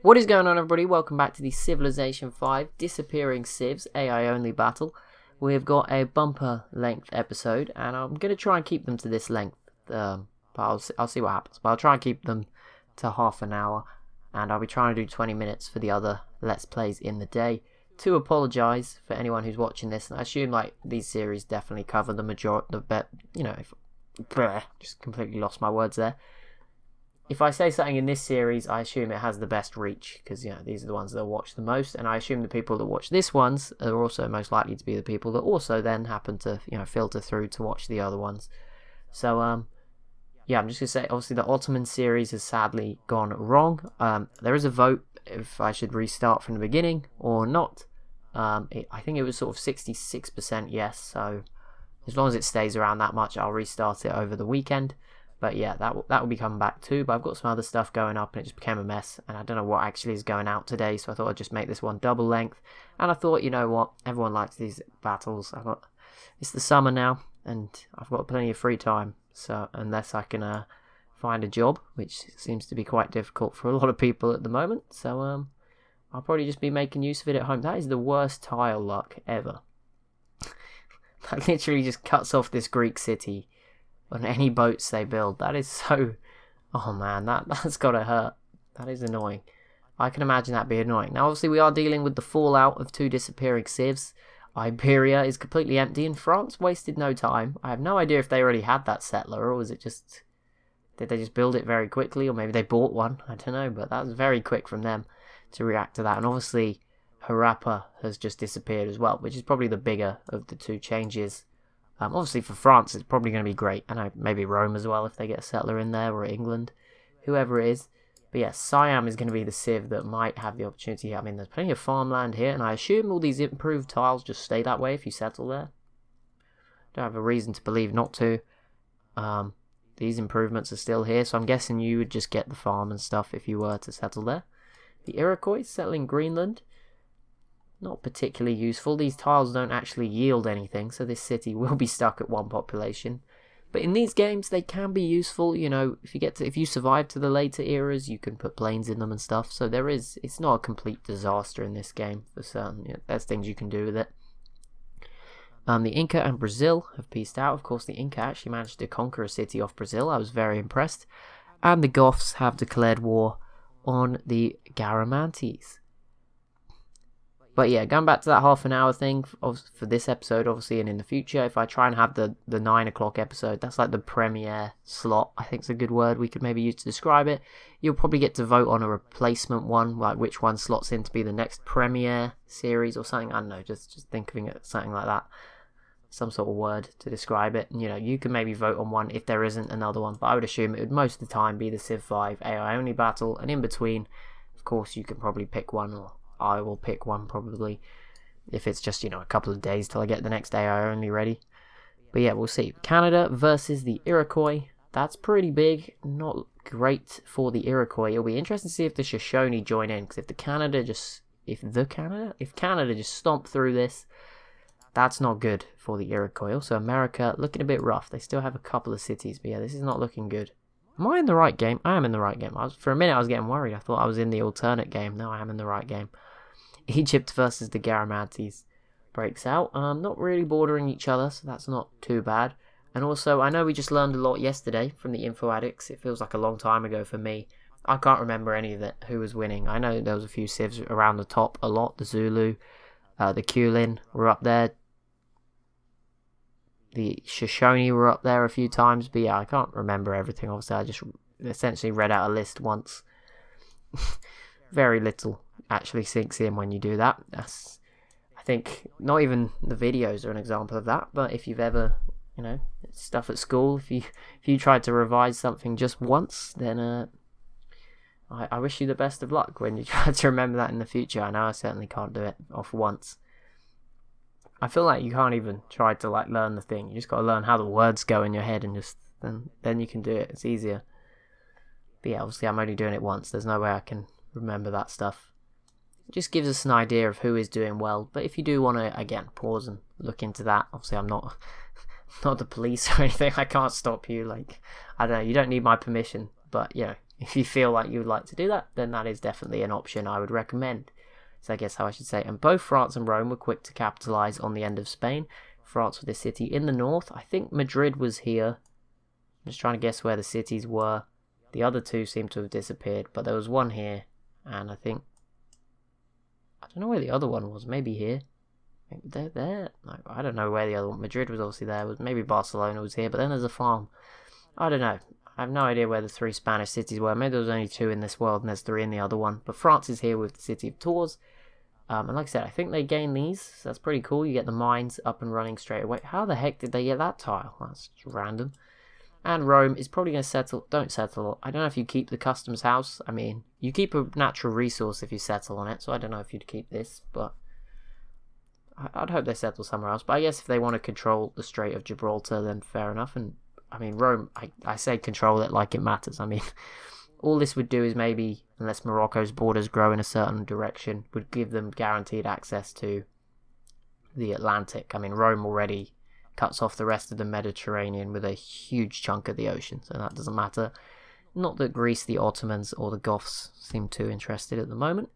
What is going on, everybody? Welcome back to the Civilization 5 Disappearing Civs AI only battle. We've got a bumper length episode, and I'm going to try and keep them to this length, but I'll see what happens. But I'll try and keep them to half an hour, and I'll be trying to do 20 minutes for the other Let's Plays in the day. To apologise for anyone who's watching this, and I assume these series definitely cover the majority, just completely lost my words there. If I say something in this series, I assume it has the best reach, because these are the ones that watch the most, and I assume the people that watch this ones are also most likely to be the people that also then happen to filter through to watch the other ones. So yeah, I'm just gonna say, obviously the Ottoman series has sadly gone wrong. There is a vote if I should restart from the beginning or not. I think it was sort of 66% yes, so as long as it stays around that much, I'll restart it over the weekend. But yeah, that will be coming back too. But I've got some other stuff going up, and it just became a mess. And I don't know what actually is going out today, so I thought I'd just make this one double length. And I thought, you know what, everyone likes these battles. It's the summer now, and I've got plenty of free time. So unless I can find a job, which seems to be quite difficult for a lot of people at the moment, so I'll probably just be making use of it at home. That is the worst tile luck ever. That literally just cuts off this Greek city on any boats they build. That is so... Oh man, that's gotta hurt. That is annoying. I can imagine that being annoying. Now obviously we are dealing with the fallout of two disappearing civs. Iberia is completely empty, and France wasted no time. I have no idea if they already had that settler, or was it just... Did they just build it very quickly, or maybe they bought one? I don't know, but that was very quick from them to react to that. And obviously Europa has just disappeared as well, which is probably the bigger of the two changes. Obviously for France it's probably going to be great, and maybe Rome as well if they get a settler in there, or England, whoever it is. But yeah, Siam is going to be the civ that might have the opportunity. I mean, there's plenty of farmland here, and I assume all these improved tiles just stay that way if you settle there. Don't have a reason to believe not to. These improvements are still here, so I'm guessing you would just get the farm and stuff if you were to settle there. The Iroquois settling Greenland. Not particularly useful. These tiles don't actually yield anything, so this city will be stuck at one population. But in these games, they can be useful. If you survive to the later eras, you can put planes in them and stuff. So it's not a complete disaster in this game for certain. There's things you can do with it. The Inca and Brazil have peaced out. Of course, the Inca actually managed to conquer a city off Brazil. I was very impressed. And the Goths have declared war on the Garamantes. But yeah, going back to that half an hour thing for this episode, obviously, and in the future, if I try and have the 9 o'clock episode, that's like the premiere slot, I think is a good word we could maybe use to describe it. You'll probably get to vote on a replacement one, like which one slots in to be the next premiere series or something. I don't know, just thinking of something like that. Some sort of word to describe it. You can maybe vote on one if there isn't another one, but I would assume it would most of the time be the Civ 5 AI only battle, and in between, of course, you can probably pick one, or I will pick one probably, if it's just, a couple of days till I get the next AI only ready. But yeah, we'll see. Canada versus the Iroquois. That's pretty big. Not great for the Iroquois. It'll be interesting to see if the Shoshone join in, because if Canada just stomp through this, that's not good for the Iroquois. Also, America looking a bit rough. They still have a couple of cities, but yeah, this is not looking good. Am I in the right game? I am in the right game. For a minute I was getting worried. I thought I was in the alternate game. No, I am in the right game. Egypt versus the Garamantes breaks out. Not really bordering each other, so that's not too bad. And also, I know we just learned a lot yesterday from the info addicts. It feels like a long time ago for me. I can't remember any of it, who was winning. I know there was a few civs around the top a lot. The Zulu, the Kulin were up there. The Shoshone were up there a few times, but yeah, I can't remember everything. Obviously, I just essentially read out a list once. Very little actually sinks in when you do that. I think not even the videos are an example of that, but if you've ever, stuff at school, if you tried to revise something just once, then I wish you the best of luck when you try to remember that in the future. I know I certainly can't do it off once. I feel like you can't even try to learn the thing. You just got to learn how the words go in your head, and just then you can do it. It's easier. But yeah, obviously I'm only doing it once. There's no way I can remember that stuff. It just gives us an idea of who is doing well. But if you do want to, again, pause and look into that. Obviously I'm not the police or anything. I can't stop you. I don't know. You don't need my permission. But if you feel like you would like to do that, then that is definitely an option I would recommend. So I guess how I should say. And both France and Rome were quick to capitalise on the end of Spain. France with a city in the north. I think Madrid was here. I'm just trying to guess where the cities were. The other two seem to have disappeared, but there was one here, and I think... I don't know where the other one was. Maybe here. Maybe they're there. No, I don't know where the other one... Madrid was obviously there. Maybe Barcelona was here, but then there's a farm. I don't know. I have no idea where the three Spanish cities were. Maybe there was only two in this world, and there's three in the other one. But France is here with the city of Tours. And like I said, I think they gain these. So that's pretty cool. You get the mines up and running straight away. How the heck did they get that tile? That's just random. And Rome is probably going to settle. Don't settle. I don't know if you keep the customs house. I mean, you keep a natural resource if you settle on it. So I don't know if you'd keep this. But I'd hope they settle somewhere else. But I guess if they want to control the Strait of Gibraltar, then fair enough. And I mean, Rome, I say control it like it matters. I mean, all this would do is maybe, unless Morocco's borders grow in a certain direction, would give them guaranteed access to the Atlantic. I mean, Rome already cuts off the rest of the Mediterranean with a huge chunk of the ocean, so that doesn't matter. Not that Greece, the Ottomans, or the Goths seem too interested at the moment.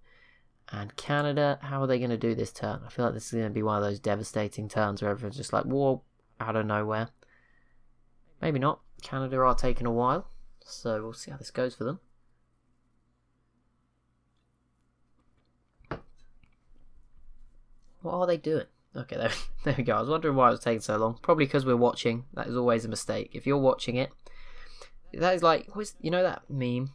And Canada, how are they going to do this turn? I feel like this is going to be one of those devastating turns where everyone's just like, whoa, out of nowhere. Maybe not. Canada are taking a while, so we'll see how this goes for them. What are they doing? Okay, there we go. I was wondering why it was taking so long. Probably because we're watching. That is always a mistake. If you're watching it, that is like, you know that meme?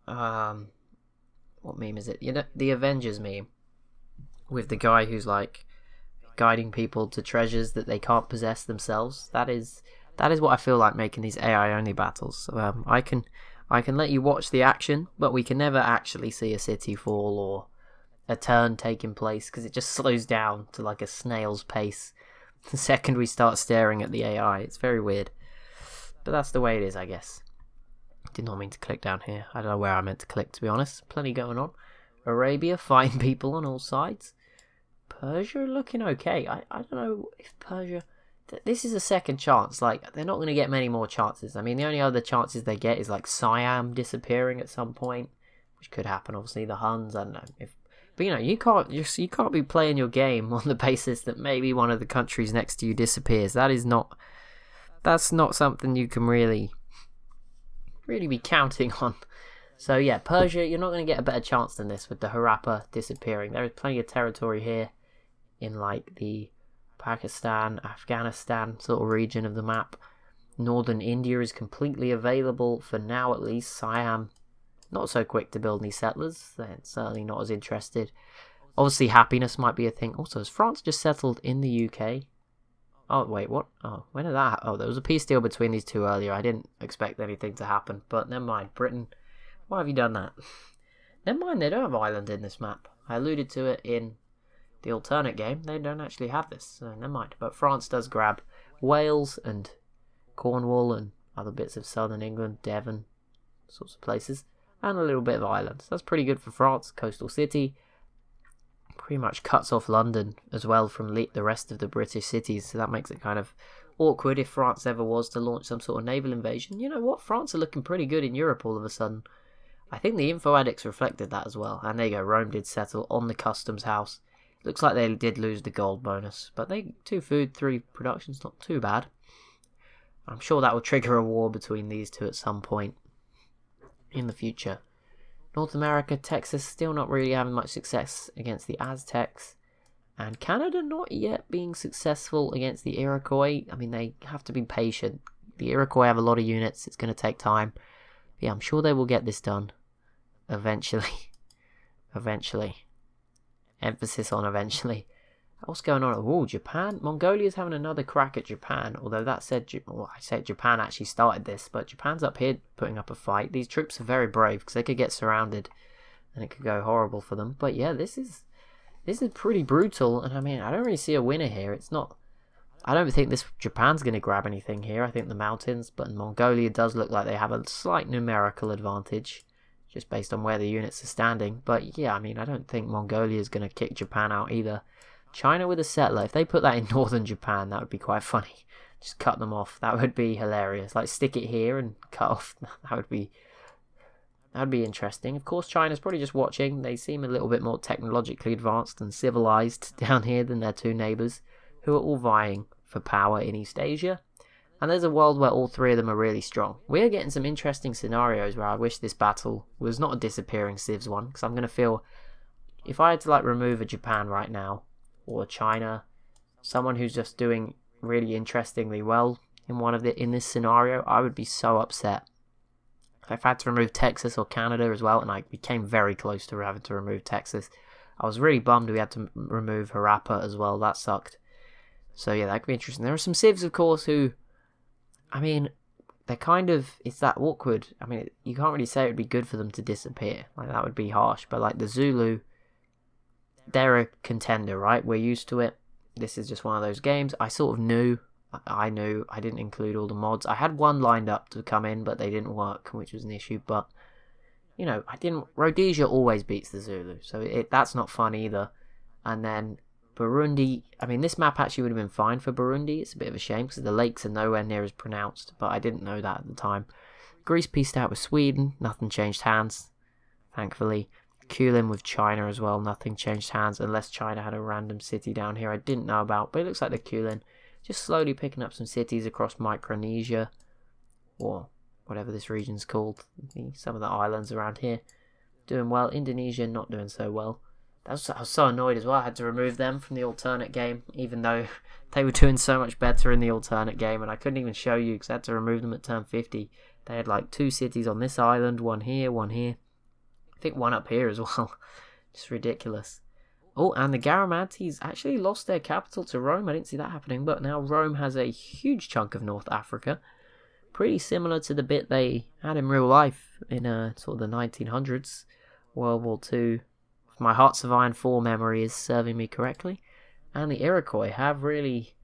What meme is it? You know, the Avengers meme with the guy who's like guiding people to treasures that they can't possess themselves. That is what I feel like making these AI only battles. I can let you watch the action, but we can never actually see a city fall or a turn taking place because it just slows down to like a snail's pace the second we start staring at the AI. It's very weird, but that's the way it is, I guess. Did not mean to click down here. I don't know where I meant to click, to be honest. Plenty going on. Arabia fighting people on all sides. Persia looking okay. I don't know if Persia... This is a second chance. Like, they're not going to get many more chances. I mean, the only other chances they get is like Siam disappearing at some point, which could happen. Obviously, the Huns. I don't know if. But you know, you can't be playing your game on the basis that maybe one of the countries next to you disappears. That's not something you can really be counting on. So yeah, Persia, you're not going to get a better chance than this with the Harappa disappearing. There is plenty of territory here in like the Pakistan, Afghanistan sort of region of the map. Northern India is completely available for now, at least. Siam, not so quick to build any settlers. They're certainly not as interested. Obviously, happiness might be a thing. Also, has France just settled in the UK? Oh, wait, what? Oh, when did that happen? Oh, there was a peace deal between these two earlier. I didn't expect anything to happen, but never mind. Britain, why have you done that? Never mind, they don't have Ireland in this map. I alluded to it in the alternate game. They don't actually have this, so never mind. But France does grab Wales and Cornwall and other bits of southern England, Devon, sorts of places, and a little bit of Ireland. So that's pretty good for France. Coastal city. Pretty much cuts off London as well from the rest of the British cities, so that makes it kind of awkward if France ever was to launch some sort of naval invasion. You know what? France are looking pretty good in Europe all of a sudden. I think the info addicts reflected that as well. And there you go, Rome did settle on the customs house. Looks like they did lose the gold bonus, but 2 food, 3 production's not too bad. I'm sure that will trigger a war between these two at some point in the future. North America, Texas still not really having much success against the Aztecs. And Canada not yet being successful against the Iroquois. I mean, they have to be patient. The Iroquois have a lot of units. It's going to take time. But yeah, I'm sure they will get this done. Eventually. Eventually. Emphasis on eventually. What's going on? Oh, Japan. Mongolia's having another crack at Japan. Although that said, I said Japan actually started this, but Japan's up here putting up a fight. These troops are very brave because they could get surrounded and it could go horrible for them. But yeah, this is pretty brutal. And I mean, I don't really see a winner here. It's not. I don't think Japan's going to grab anything here. I think the mountains, but Mongolia does look like they have a slight numerical advantage, just based on where the units are standing. But yeah, I mean, I don't think Mongolia is going to kick Japan out either. China with a settler, if they put that in northern Japan, that would be quite funny. Just cut them off. That would be hilarious. Like, stick it here and cut off. That would be That'd be interesting. Of course, China's probably just watching. They seem a little bit more technologically advanced and civilized down here than their two neighbours, who are all vying for power in East Asia. And there's a world where all three of them are really strong. We're getting some interesting scenarios where I wish this battle was not a disappearing civs one, because I'm going to feel, if I had to remove a Japan right now, or China, someone who's just doing really interestingly well in this scenario, I would be so upset. If I had to remove Texas or Canada as well, and I became very close to having to remove Texas, I was really bummed we had to remove Harappa as well. That sucked. So yeah, that could be interesting. There are some civs, of course, who, I mean, they're kind of, it's that awkward. I mean, you can't really say it would be good for them to disappear. That would be harsh. But the Zulu, they're a contender, right? We're used to it. This is just one of those games. I sort of knew. I knew. I didn't include all the mods. I had one lined up to come in, but they didn't work, which was an issue. But, I didn't. Rhodesia always beats the Zulu, so that's not fun either. And then Burundi. I mean, this map actually would have been fine for Burundi. It's a bit of a shame because the lakes are nowhere near as pronounced, but I didn't know that at the time. Greece pieced out with Sweden. Nothing changed hands, thankfully. Kulin with China as well. Nothing changed hands unless China had a random city down here I didn't know about. But it looks like the Kulin just slowly picking up some cities across Micronesia, or whatever this region's called. Some of the islands around here doing well. Indonesia not doing so well. I was so annoyed as well. I had to remove them from the alternate game, even though they were doing so much better in the alternate game, and I couldn't even show you because I had to remove them at turn 50. They had 2 cities on this island, one here, one here. I think one up here as well. Just ridiculous. Oh, and the Garamantes actually lost their capital to Rome. I didn't see that happening, but now Rome has a huge chunk of North Africa. Pretty similar to the bit they had in real life in sort of the 1900s, World War II. If my Hearts of Iron 4 memory is serving me correctly. And the Iroquois have really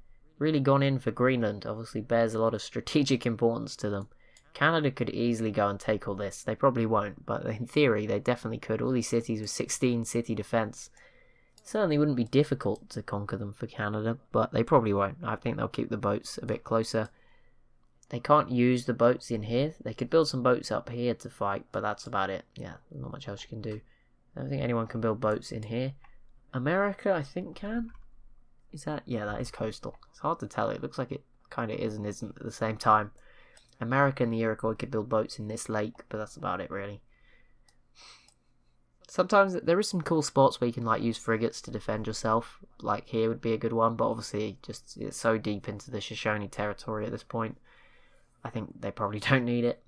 gone in for Greenland. Obviously bears a lot of strategic importance to them. Canada could easily go and take all this. They probably won't, but in theory they definitely could. All these cities with 16 city defense. Certainly wouldn't be difficult to conquer them for Canada, but they probably won't. I think they'll keep the boats a bit closer. They can't use the boats in here. They could build some boats up here to fight, but that's about it. Yeah, not much else you can do. I don't think anyone can build boats in here. America, I think, can. Is that? Yeah, that is coastal. It's hard to tell. It looks like it kind of is and isn't at the same time. America and the Iroquois could build boats in this lake, but that's about it, really. Sometimes there is some cool spots where you can use frigates to defend yourself. Like here would be a good one, but obviously just it's so deep into the Shoshone territory at this point. I think they probably don't need it.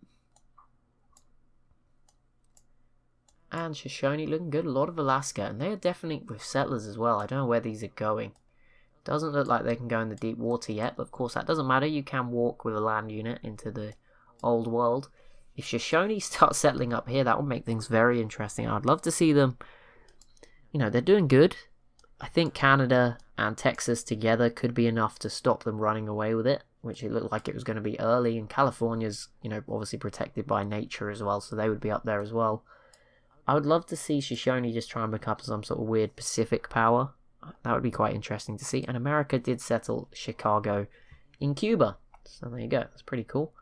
And Shoshone looking good. A lot of Alaska, and they are definitely with settlers as well. I don't know where these are going. Doesn't look like they can go in the deep water yet, but of course that doesn't matter. You can walk with a land unit into the old world. If Shoshone starts settling up here, that will make things very interesting. I'd love to see them. They're doing good. I think Canada and Texas together could be enough to stop them running away with it, which it looked like it was going to be early. And California's, obviously protected by nature as well, so they would be up there as well. I would love to see Shoshone just try and become some sort of weird Pacific power. That would be quite interesting to see. And America did settle Chicago in Cuba. So there you go. That's pretty cool.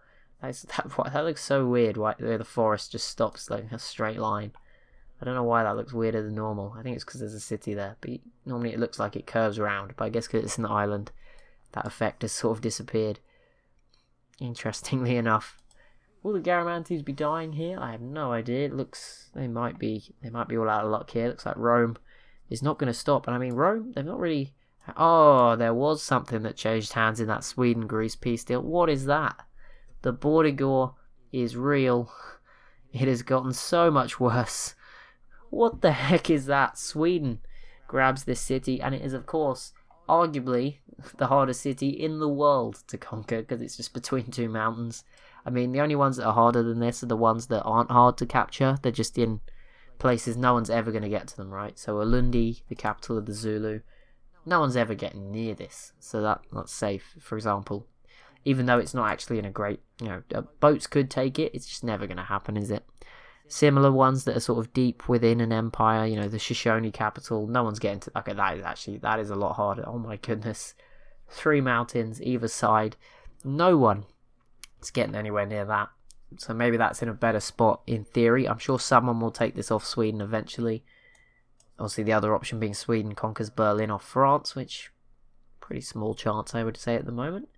That looks so weird, where the forest just stops a straight line. I don't know why that looks weirder than normal. I think it's because there's a city there. But normally it looks like it curves around. But I guess because it's an island, that effect has sort of disappeared. Interestingly enough. Will the Garamantes be dying here? I have no idea. It looks they might be all out of luck here. It looks like Rome is not going to stop. And I mean, Rome, they've not really... Oh, there was something that changed hands in that Sweden-Greece peace deal. What is that? The Bordigor is real. It has gotten so much worse. What the heck is that? Sweden grabs this city, and it is, of course, arguably the hardest city in the world to conquer, because it's just between two mountains. I mean, the only ones that are harder than this are the ones that aren't hard to capture. They're just in places no one's ever going to get to them, right? So Ulundi, the capital of the Zulu, no one's ever getting near this. So that's safe, for example. Even though it's not actually in a great, boats could take it, it's just never going to happen, is it? Similar ones that are sort of deep within an empire, the Shoshone capital, no one's getting to... Okay, that is a lot harder. Oh my goodness. 3 mountains either side. No one is getting anywhere near that. So maybe that's in a better spot in theory. I'm sure someone will take this off Sweden eventually. Obviously, the other option being Sweden conquers Berlin off France, which pretty small chance, I would say, at the moment.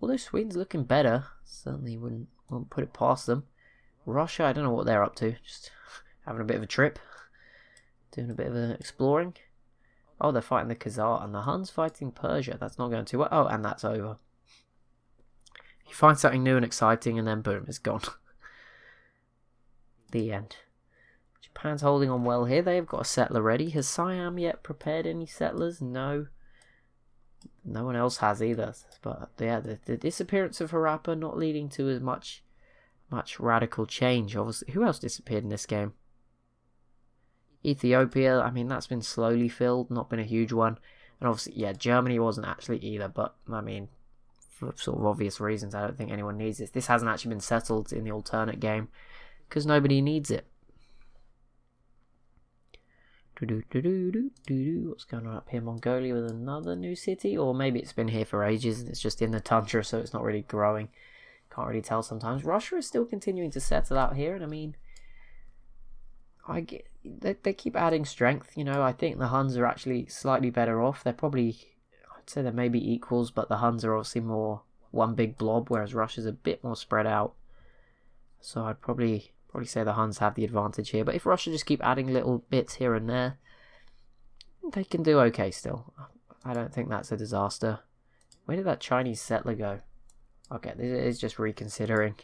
Although Sweden's looking better, certainly wouldn't put it past them. Russia, I don't know what they're up to. Just having a bit of a trip, doing a bit of exploring. Oh, they're fighting the Khazar, and the Huns fighting Persia. That's not going too well. Oh, and that's over. You find something new and exciting, and then boom, it's gone. The end. Japan's holding on well here. They've got a settler ready. Has Siam yet prepared any settlers? No. No one else has either. But yeah, the disappearance of Harappa not leading to as much radical change. Obviously, who else disappeared in this game? Ethiopia, I mean, that's been slowly filled, not been a huge one. And obviously, yeah, Germany wasn't actually either, but I mean, for sort of obvious reasons, I don't think anyone needs this. This hasn't actually been settled in the alternate game because nobody needs it. What's going on up here? Mongolia with another new city? Or maybe it's been here for ages and it's just in the tundra, so it's not really growing. Can't really tell sometimes. Russia is still continuing to settle out here, and I mean, they keep adding strength. You know, I think the Huns are actually slightly better off. They're probably, I'd say they're maybe equals, but the Huns are obviously more one big blob, whereas Russia's a bit more spread out. So I'd probably say the Huns have the advantage here. But if Russia just keep adding little bits here and there, they can do okay still. I don't think that's a disaster. Where did that Chinese settler go? Okay, this is just reconsidering.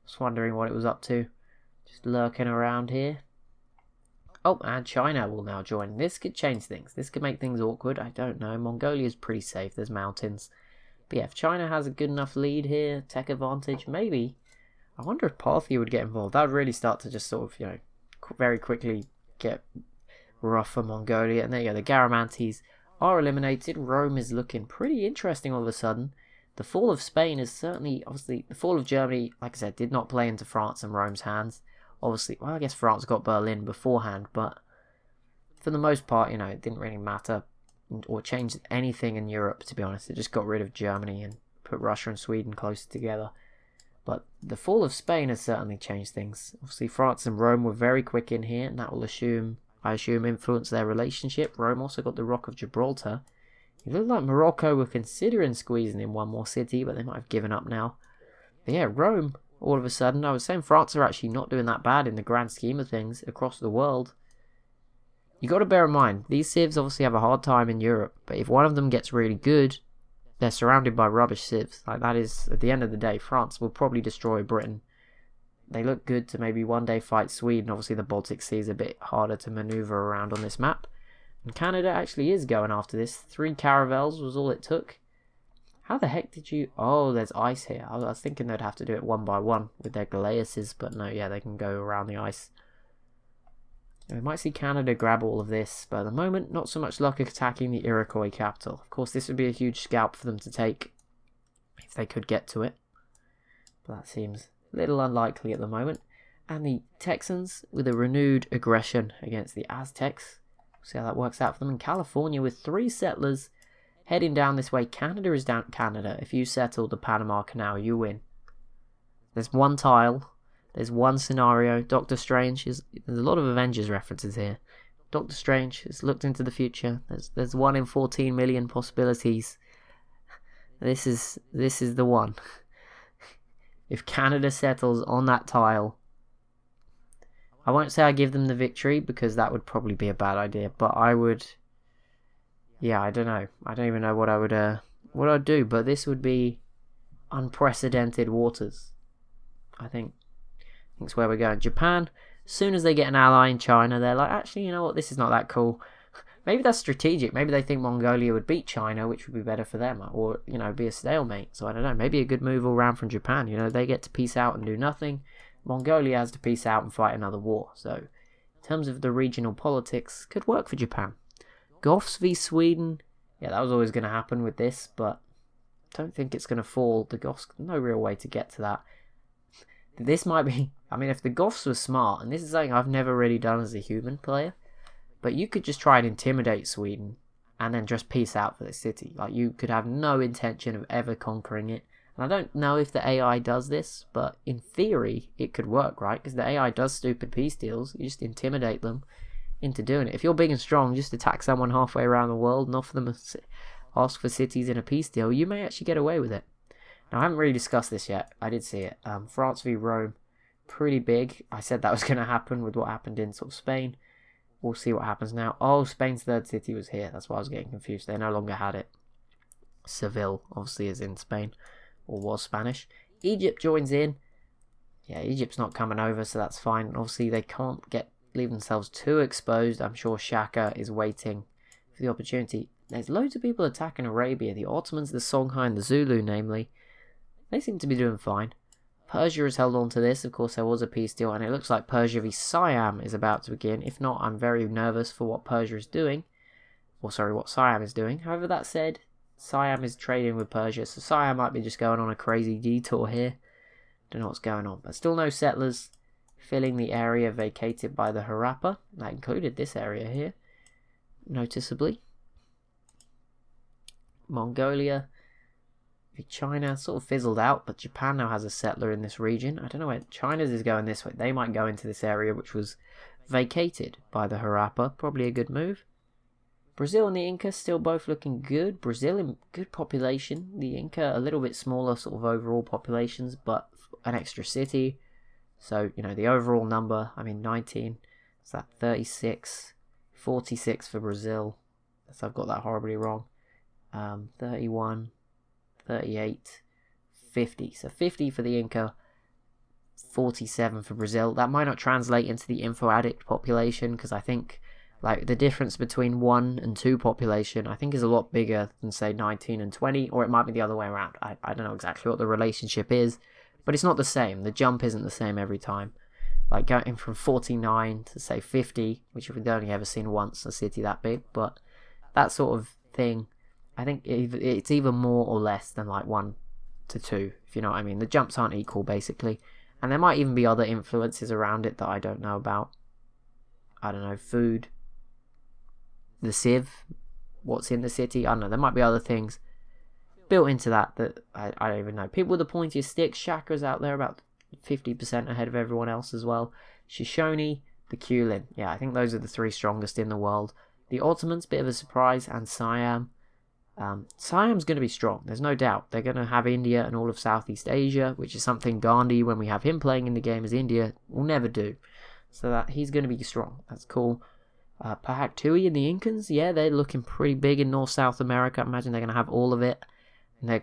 Just wondering what it was up to. Just lurking around here. Oh, and China will now join. This could change things. This could make things awkward. I don't know. Mongolia's pretty safe. There's mountains. But yeah, if China has a good enough lead here, tech advantage, maybe. I wonder if Parthia would get involved. That would really start to just sort of, you know, very quickly get rough for Mongolia. And there you go. The Garamantes are eliminated. Rome is looking pretty interesting all of a sudden. The fall of Spain is certainly, obviously, the fall of Germany, like I said, did not play into France and Rome's hands. Obviously, well, I guess France got Berlin beforehand, but for the most part, you know, it didn't really matter or change anything in Europe, to be honest. It just got rid of Germany and put Russia and Sweden closer together. But the fall of Spain has certainly changed things. Obviously, France and Rome were very quick in here, and that will I assume, influence their relationship. Rome also got the Rock of Gibraltar. It looked like Morocco were considering squeezing in one more city, but they might have given up now. But yeah, Rome, all of a sudden, I was saying France are actually not doing that bad in the grand scheme of things across the world. You got to bear in mind, these civs obviously have a hard time in Europe, but if one of them gets really good, they're surrounded by rubbish civs. Like, that is, at the end of the day, France will probably destroy Britain. They look good to maybe one day fight Sweden. Obviously, the Baltic Sea is a bit harder to maneuver around on this map. And Canada actually is going after this. 3 caravels was all it took. How the heck did you... Oh, there's ice here. I was thinking they'd have to do it one by one with their galleasses, but no, yeah, they can go around the ice. And we might see Canada grab all of this, but at the moment, not so much luck attacking the Iroquois capital. Of course, this would be a huge scalp for them to take if they could get to it. But that seems a little unlikely at the moment. And the Texans with a renewed aggression against the Aztecs. See how that works out for them. In California with 3 settlers heading down this way. Canada is down. Canada, if you settle the Panama Canal, you win. There's one tile. There's one scenario. Doctor Strange there's a lot of Avengers references here. Doctor Strange has looked into the future. There's 1 in 14 million possibilities. This is the one. If Canada settles on that tile, I won't say I give them the victory because that would probably be a bad idea, but I would. Yeah, I don't know. I don't even know what I'd do, but this would be unprecedented waters. I think it's where we're going. Japan, as soon as they get an ally in China, they're like, actually, you know what? This is not that cool. Maybe that's strategic. Maybe they think Mongolia would beat China, which would be better for them, or, you know, be a stalemate. So I don't know. Maybe a good move all round from Japan. You know, they get to peace out and do nothing. Mongolia has to peace out and fight another war. So, in terms of the regional politics, could work for Japan. Goths v Sweden. Yeah, that was always going to happen with this, but I don't think it's going to fall. The Goths, no real way to get to that. This might be, I mean, if the Goths were smart, and this is something I've never really done as a human player, but you could just try and intimidate Sweden and then just peace out for the city. Like, you could have no intention of ever conquering it, And I don't know if the AI does this, but in theory, it could work, right? Because the AI does stupid peace deals. You just intimidate them into doing it. If you're big and strong, just attack someone halfway around the world and offer them ask for cities in a peace deal, you may actually get away with it. Now, I haven't really discussed this yet. I did see it. France v Rome, pretty big. I said that was going to happen with what happened in sort of Spain. We'll see what happens now. Oh, Spain's third city was here. That's why I was getting confused. They no longer had it. Seville, obviously, is in Spain. Or was Spanish. Egypt joins in. Yeah, Egypt's not coming over, so that's fine. Obviously, they can't leave themselves too exposed. I'm sure Shaka is waiting for the opportunity. There's loads of people attacking Arabia. The Ottomans, the Songhai, and the Zulu, namely. They seem to be doing fine. Persia has held on to this. Of course, there was a peace deal, and it looks like Persia v Siam is about to begin. If not, I'm very nervous for what Persia is doing. Or, sorry, what Siam is doing. However, that said, Siam is trading with Persia, so Siam might be just going on a crazy detour here. Don't know what's going on, but still no settlers filling the area vacated by the Harappa. That included this area here, noticeably. Mongolia, China sort of fizzled out, but Japan now has a settler in this region. I don't know where China's is going this way. They might go into this area which was vacated by the Harappa. Probably a good move. Brazil and the Inca still both looking good. Brazil in good population. The Inca a little bit smaller sort of overall populations, but an extra city. So, the overall number, 19. Is that 36? 46 for Brazil. So I've got that horribly wrong. 31, 38, 50. So 50 for the Inca, 47 for Brazil. That might not translate into the info addict population, because I think the difference between 1 and 2 population, I think, is a lot bigger than, say, 19 and 20, or it might be the other way around. I don't know exactly what the relationship is, but it's not the same. The jump isn't the same every time. Like going from 49 to, say, 50, which we've only ever seen once, a city that big, but that sort of thing, I think it's either more or less than 1 to 2, if you know what I mean. The jumps aren't equal, basically. And there might even be other influences around it that I don't know about. I don't know, food, the civ, what's in the city. I don't know, there might be other things built into that I don't even know. People with the pointiest sticks, Shaka's out there about 50% ahead of everyone else as well. Shoshone, the Kulin. Yeah, I think those are the 3 strongest in the world. The Ottomans, bit of a surprise, and Siam. Siam's going to be strong, there's no doubt. They're going to have India and all of Southeast Asia, which is something Gandhi, when we have him playing in the game as India, will never do. So that he's going to be strong. That's cool. Pahak Tui and the Incans, yeah, they're looking pretty big in North-South America. I imagine they're going to have all of it. And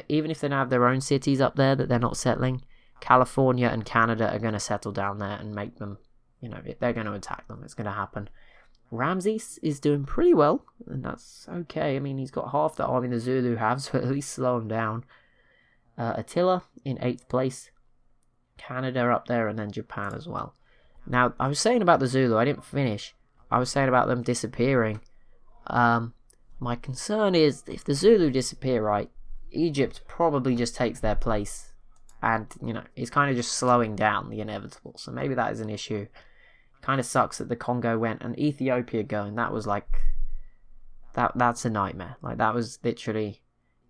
even if they don't have their own cities up there that they're not settling, California and Canada are going to settle down there and make them, they're going to attack them. It's going to happen. Ramses is doing pretty well, and that's okay. He's got half the army the Zulu have, so at least slow him down. Attila in 8th place. Canada up there, and then Japan as well. Now, I was saying about the Zulu, I didn't finish. I was saying about them disappearing. My concern is, if the Zulu disappear, right, Egypt probably just takes their place. And, it's kind of just slowing down the inevitable. So maybe that is an issue. Kind of sucks that the Congo went and Ethiopia going. That was that's a nightmare. That was literally,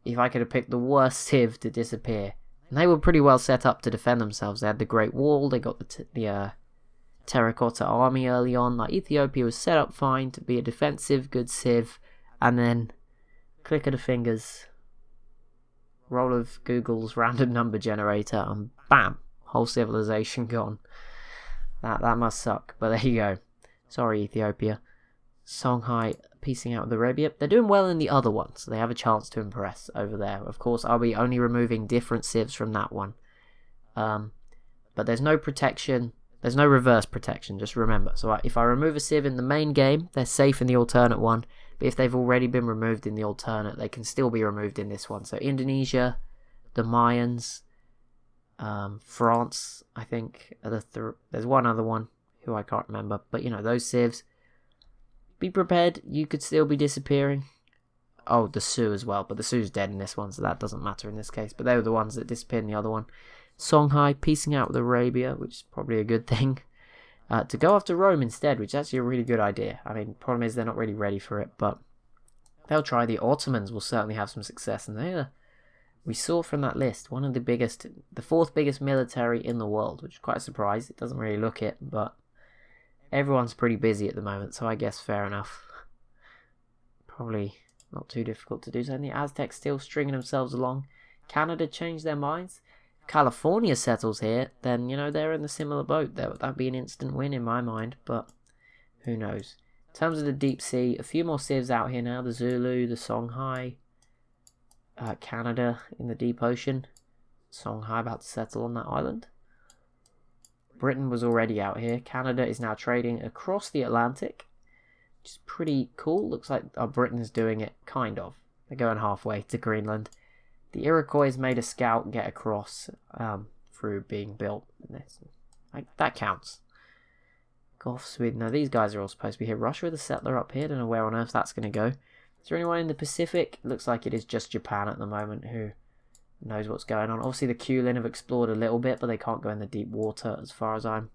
if I could have picked the worst civ to disappear. And they were pretty well set up to defend themselves. They had the Great Wall. They got the Terracotta Army early on. Ethiopia was set up fine to be a defensive, good civ. And then, click of the fingers, roll of Google's random number generator, and bam, whole civilization gone. That must suck, but there you go. Sorry, Ethiopia. Songhai piecing out with Arabia. They're doing well in the other one, so they have a chance to impress over there. Of course, I'll be only removing different civs from that one. But there's no protection. There's no reverse protection, just remember. So if I remove a civ in the main game, they're safe in the alternate one. But if they've already been removed in the alternate, they can still be removed in this one. So Indonesia, the Mayans, France, I think, there's one other one who I can't remember. But, those civs, be prepared. You could still be disappearing. Oh, the Sioux as well. But the Sioux's dead in this one, so that doesn't matter in this case. But they were the ones that disappeared in the other one. Songhai piecing out with Arabia, which is probably a good thing. To go after Rome instead, which is actually a really good idea. Problem is they're not really ready for it, but they'll try. The Ottomans will certainly have some success, and they're we saw from that list one of the fourth biggest military in the world, which is quite a surprise. It doesn't really look it, but everyone's pretty busy at the moment, so I guess fair enough. Probably not too difficult to do so. And the Aztecs still stringing themselves along. Canada changed their minds. If California settles here, then, they're in a similar boat. That'd be an instant win in my mind, but who knows. In terms of the deep sea, a few more civs out here now. The Zulu, the Songhai, Canada in the deep ocean. Songhai about to settle on that island. Britain was already out here. Canada is now trading across the Atlantic, which is pretty cool. Looks like Britain's doing it, kind of. They're going halfway to Greenland. The Iroquois made a scout get across through being built. That counts. Gulf, Sweden. Now, these guys are all supposed to be here. Russia with a settler up here. Don't know where on earth that's going to go. Is there anyone in the Pacific? It looks like it is just Japan at the moment who knows what's going on. Obviously, the Kulin have explored a little bit, but they can't go in the deep water as far as I'm...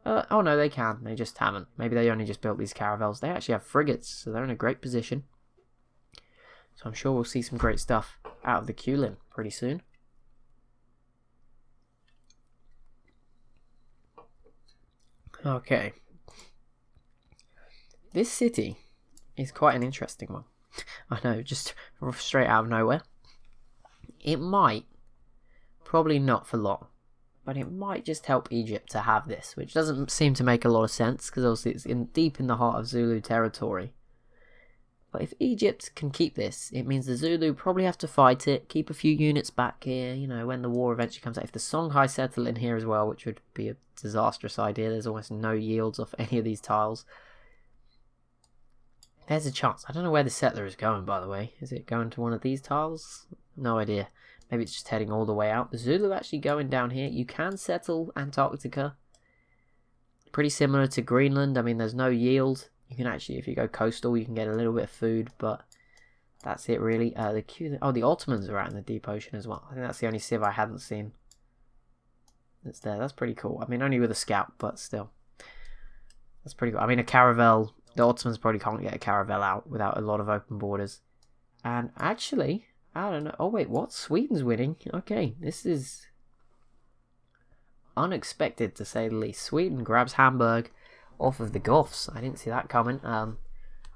oh, no, they can. They just haven't. Maybe they only just built these caravels. They actually have frigates, so they're in a great position. So I'm sure we'll see some great stuff out of the Kulin pretty soon. Okay. This city is quite an interesting one. I know, just straight out of nowhere. It might, probably not for long, but it might just help Egypt to have this, which doesn't seem to make a lot of sense, because obviously it's deep in the heart of Zulu territory. But if Egypt can keep this, it means the Zulu probably have to fight it, keep a few units back here, when the war eventually comes out. If the Songhai settle in here as well, which would be a disastrous idea, there's almost no yields off any of these tiles. There's a chance. I don't know where the settler is going, by the way. Is it going to one of these tiles? No idea. Maybe it's just heading all the way out. The Zulu actually going down here. You can settle Antarctica. Pretty similar to Greenland. I mean, there's no yield. You can actually, if you go coastal, you can get a little bit of food, but that's it really. The Ottomans are out in the deep ocean as well. I think that's the only civ I hadn't seen that's there. That's pretty cool. I mean, only with a scout, but still. That's pretty cool. I mean, a caravel, the Ottomans probably can't get a caravel out without a lot of open borders. And actually, I don't know. Oh, wait, what? Sweden's winning? Okay, this is unexpected to say the least. Sweden grabs Hamburg off of the Goths. I didn't see that coming. I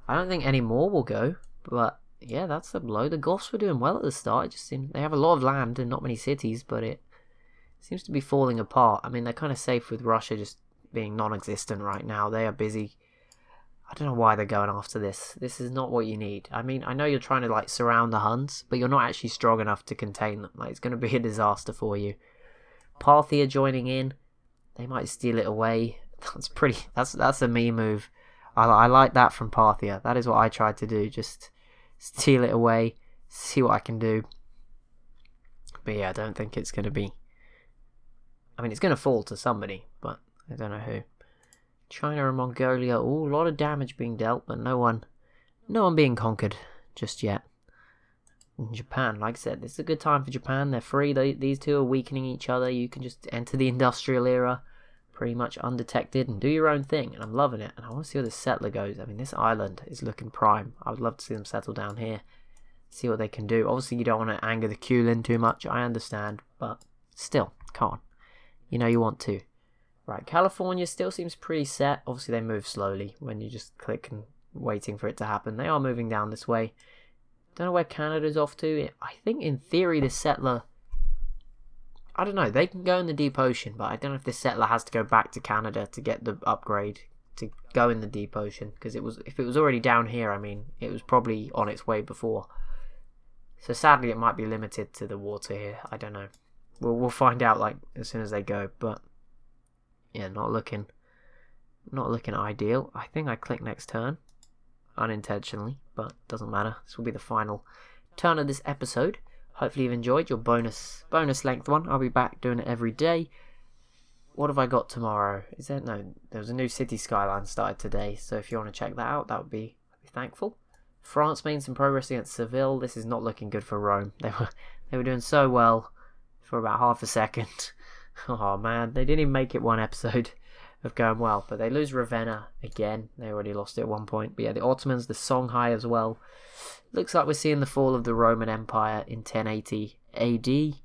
don't think any more will go, but yeah, that's a blow. The Goths were doing well at the start. It just seemed they have a lot of land and not many cities, but it seems to be falling apart. I mean, they're kind of safe with Russia just being non-existent right now. They are busy. I don't know why they're going after this. This is not what you need. I mean, I know you're trying to surround the Huns, but you're not actually strong enough to contain them. It's going to be a disaster for you. Parthia joining in. They might steal it away. That's a me move. I like that from Parthia. That is what I tried to do. Just steal it away, see what I can do. But yeah, I don't think it's going to be... I mean, it's going to fall to somebody, but I don't know who. China and Mongolia, a lot of damage being dealt, but no one being conquered just yet. In Japan, like I said, this is a good time for Japan. They're free. These two are weakening each other. You can just enter the industrial era pretty much undetected and do your own thing, and I'm loving it. And I want to see where this settler goes. I mean, this island is looking prime. I would love to see them settle down here, see what they can do. Obviously, you don't want to anger the Kulin too much, I understand, but still, come on. You want to. Right, California still seems pretty set. Obviously, they move slowly when you just click and waiting for it to happen. They are moving down this way. Don't know where Canada's off to. I think, in theory, the settler... I don't know, they can go in the deep ocean, but I don't know if this settler has to go back to Canada to get the upgrade to go in the deep ocean, because if it was already down here, I mean, it was probably on its way before. So sadly, it might be limited to the water here. I don't know. We'll find out as soon as they go, but yeah, not looking ideal. I think I clicked next turn unintentionally, but doesn't matter. This will be the final turn of this episode. Hopefully you've enjoyed your bonus length one. I'll be back doing it every day. What have I got tomorrow? No, there was a new city skyline started today, so if you want to check that out, I'd be thankful. France made some progress against Seville. This is not looking good for Rome. They were doing so well for about half a second. Oh man, they didn't even make it one episode. of going well. But they lose Ravenna again. They already lost it at one point. But yeah, the Ottomans, the Songhai as well. Looks like we're seeing the fall of the Roman Empire in 1080 AD.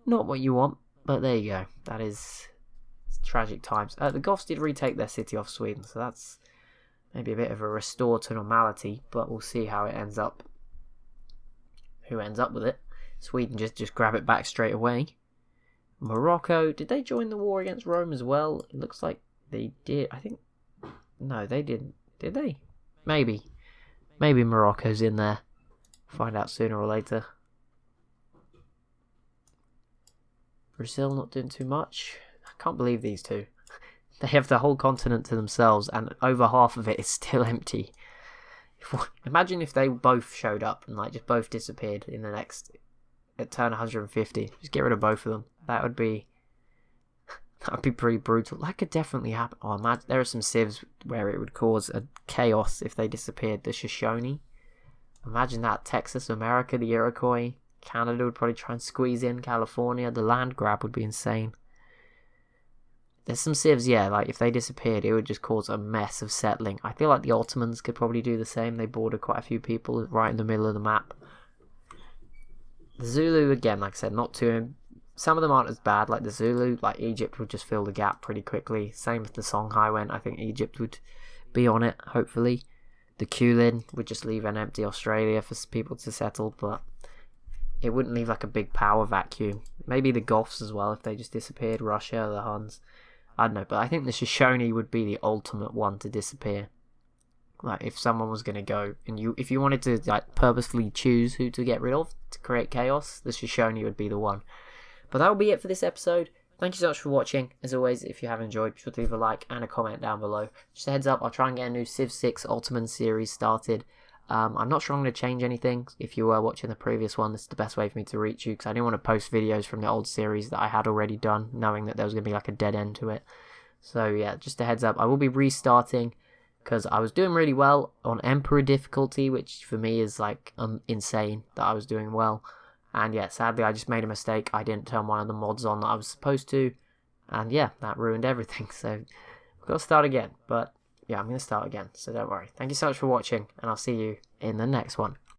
Not what you want, but there you go. That is tragic times. The Goths did retake their city off Sweden, so that's maybe a bit of a restore to normality, but we'll see how it ends up. Who ends up with it? Sweden just grab it back straight away. Morocco, did they join the war against Rome as well? It looks like they did. I think... No, they didn't. Did they? Maybe. Maybe Morocco's in there. Find out sooner or later. Brazil not doing too much. I can't believe these two. They have the whole continent to themselves, and over half of it is still empty. Imagine if they both showed up and just both disappeared in the next at turn 150. Just get rid of both of them. That would be pretty brutal. That could definitely happen. Oh, imagine, there are some civs where it would cause a chaos if they disappeared. The Shoshone. Imagine that. Texas, America, the Iroquois. Canada would probably try and squeeze in. California. The land grab would be insane. There's some civs, yeah, if they disappeared, it would just cause a mess of settling. I feel like the Ottomans could probably do the same. They border quite a few people right in the middle of the map. The Zulu, again, like I said, not too... Some of them aren't as bad, like the Zulu. Egypt would just fill the gap pretty quickly. Same if the Songhai went. I think Egypt would be on it, hopefully. The Kulin would just leave an empty Australia for people to settle, but it wouldn't leave a big power vacuum. Maybe the Goths as well, if they just disappeared. Russia, the Huns... I don't know, but I think the Shoshone would be the ultimate one to disappear. If someone was going to go, and if you wanted to purposefully choose who to get rid of to create chaos, the Shoshone would be the one. But that will be it for this episode. Thank you so much for watching. As always, if you have enjoyed, be sure to leave a like and a comment down below. Just a heads up, I'll try and get a new Civ 6 Ottoman series started. I'm not sure I'm going to change anything. If you were watching the previous one, this is the best way for me to reach you, because I didn't want to post videos from the old series that I had already done, knowing that there was going to be a dead end to it. So yeah, just a heads up, I will be restarting, because I was doing really well on Emperor difficulty, which for me is insane that I was doing well. And yeah, sadly I just made a mistake. I didn't turn one of the mods on that I was supposed to, and yeah, that ruined everything. So we've got to start again, but yeah, I'm going to start again, so don't worry. Thank you so much for watching, and I'll see you in the next one.